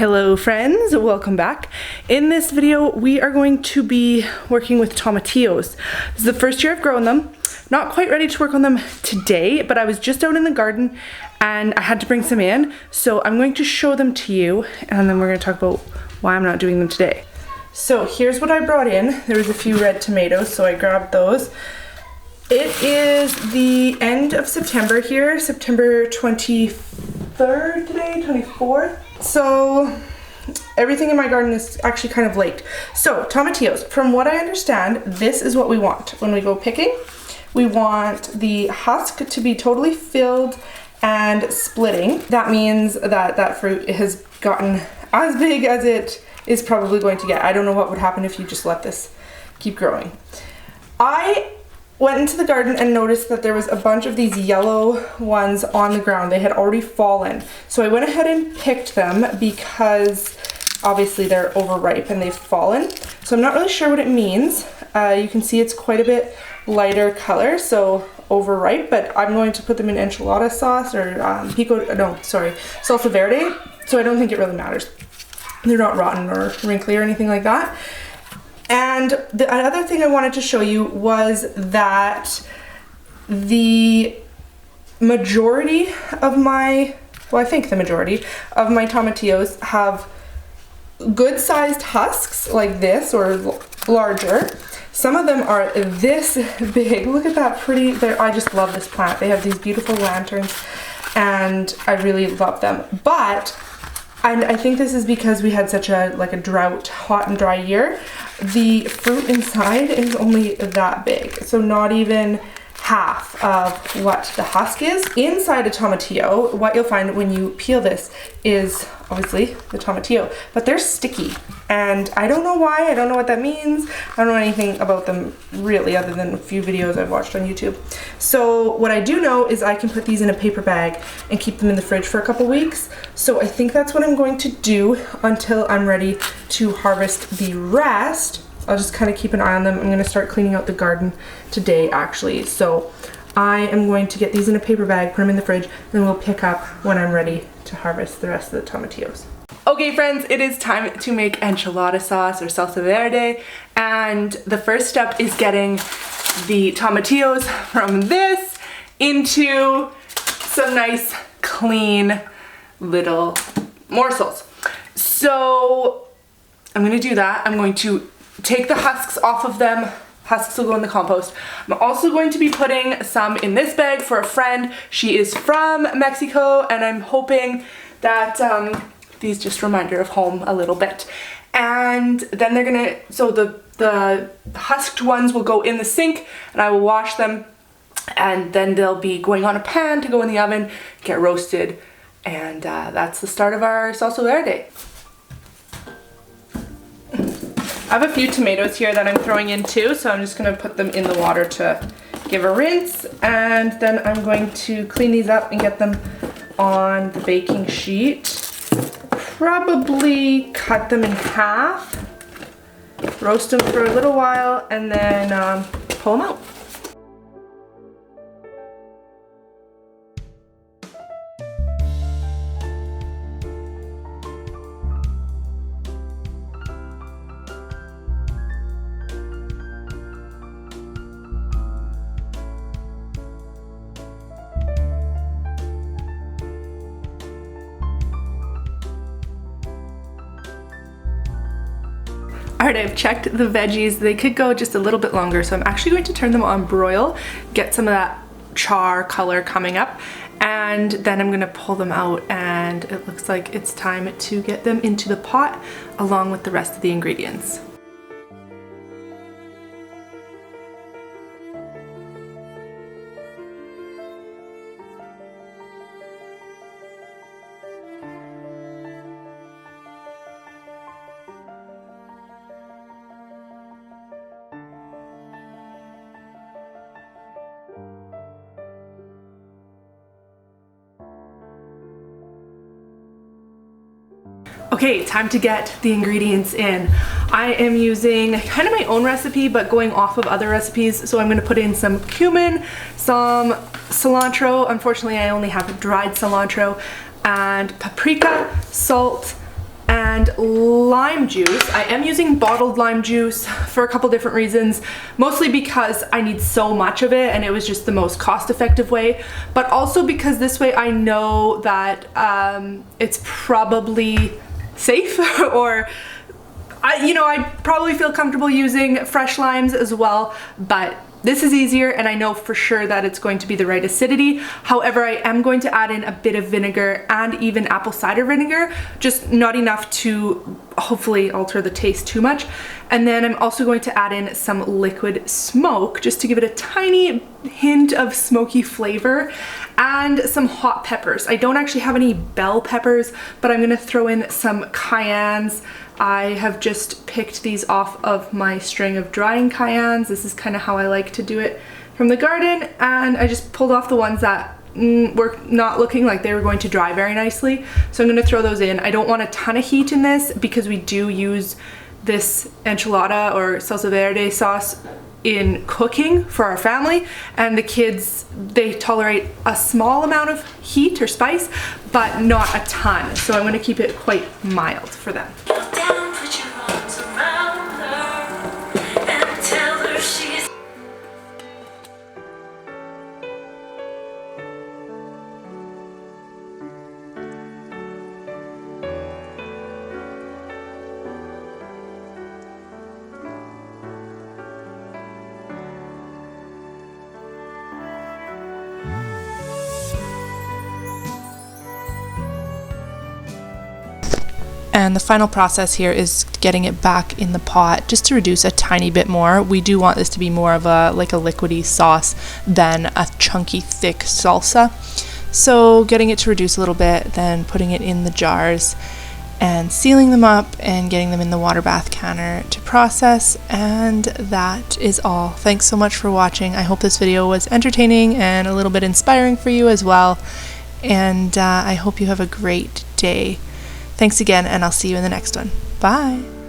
Hello friends, welcome back. In this video we are going to be working with tomatillos. This is the first year I've grown them. Not quite ready to work on them today, but I was just out in the garden and I had to bring some in. So I'm going to show them to you and then we're going to talk about why I'm not doing them today. So here's what I brought in. There was a few red tomatoes, so I grabbed those. It is the end of September here, September 23rd today, 24th. So everything in my garden is actually kind of late. So tomatillos, from what I understand, this is what we want when we go picking. We want the husk to be totally filled and splitting. That means that that fruit has gotten as big as it is probably going to get. I don't know what would happen if you just let this keep growing. I went into the garden and noticed that there was a bunch of these yellow ones on the ground. They had already fallen. So I went ahead and picked them because obviously they're overripe and they've fallen. So I'm not really sure what it means. You can see it's quite a bit lighter color, so overripe, but I'm going to put them in enchilada sauce or Salsa Verde. So I don't think it really matters. They're not rotten or wrinkly or anything like that. And the other thing I wanted to show you was that the majority of my, well, I think the majority of my tomatillos have good sized husks like this or larger. Some of them are this big. Look at that pretty, I just love this plant. They have these beautiful lanterns and I really love them. But I think this is because we had such a drought, hot and dry year. The fruit inside is only that big, so not even half of what the husk is. Inside a tomatillo, what you'll find when you peel this is obviously the tomatillo, but they're sticky. And I don't know why, I don't know what that means. I don't know anything about them really other than a few videos I've watched on YouTube. So what I do know is I can put these in a paper bag and keep them in the fridge for a couple weeks. So I think that's what I'm going to do until I'm ready to harvest the rest. I'll just kind of keep an eye on them. I'm going to start cleaning out the garden today actually. So I am going to get these in a paper bag, put them in the fridge, then we'll pick up when I'm ready to harvest the rest of the tomatillos. Okay friends, it is time to make enchilada sauce or salsa verde, and the first step is getting the tomatillos from this into some nice clean little morsels. So I'm going to do that. I'm going to take the husks off of them. Husks will go in the compost. I'm also going to be putting some in this bag for a friend. She is from Mexico and I'm hoping that these just remind her of home a little bit. And then they're gonna, so the husked ones will go in the sink and I will wash them, and then they'll be going on a pan to go in the oven, get roasted, and that's the start of our salsa verde. I have a few tomatoes here that I'm throwing in too, so I'm just gonna put them in the water to give a rinse, and then I'm going to clean these up and get them on the baking sheet. Probably cut them in half, roast them for a little while, and then pull them out. Alright, I've checked the veggies. They could go just a little bit longer, so I'm actually going to turn them on broil, get some of that char color coming up, and then I'm going to pull them out, and it looks like it's time to get them into the pot along with the rest of the ingredients. Okay, time to get the ingredients in. I am using kind of my own recipe, but going off of other recipes. So I'm gonna put in some cumin, some cilantro. Unfortunately, I only have dried cilantro, and paprika, salt, and and lime juice. I am using bottled lime juice for a couple different reasons, mostly because I need so much of it and it was just the most cost-effective way, but also because this way I know that it's probably safe or I'd probably feel comfortable using fresh limes as well, but this is easier and I know for sure that it's going to be the right acidity. However, I am going to add in a bit of vinegar and even apple cider vinegar, just not enough to hopefully alter the taste too much. And then I'm also going to add in some liquid smoke just to give it a tiny hint of smoky flavor, and some hot peppers. I don't actually have any bell peppers, but I'm gonna throw in some cayennes. I have just picked these off of my string of drying cayennes. This is kind of how I like to do it from the garden, and I just pulled off the ones that were not looking like they were going to dry very nicely. So I'm going to throw those in. I don't want a ton of heat in this because we do use this enchilada or salsa verde sauce in cooking for our family, and the kids, they tolerate a small amount of heat or spice, but not a ton. So I'm going to keep it quite mild for them. And the final process here is getting it back in the pot just to reduce a tiny bit more. We do want this to be more of a liquidy sauce than a chunky thick salsa. So getting it to reduce a little bit, then putting it in the jars and sealing them up and getting them in the water bath canner to process. And that is all. Thanks so much for watching. I hope this video was entertaining and a little bit inspiring for you as well. And I hope you have a great day. Thanks again, and I'll see you in the next one. Bye!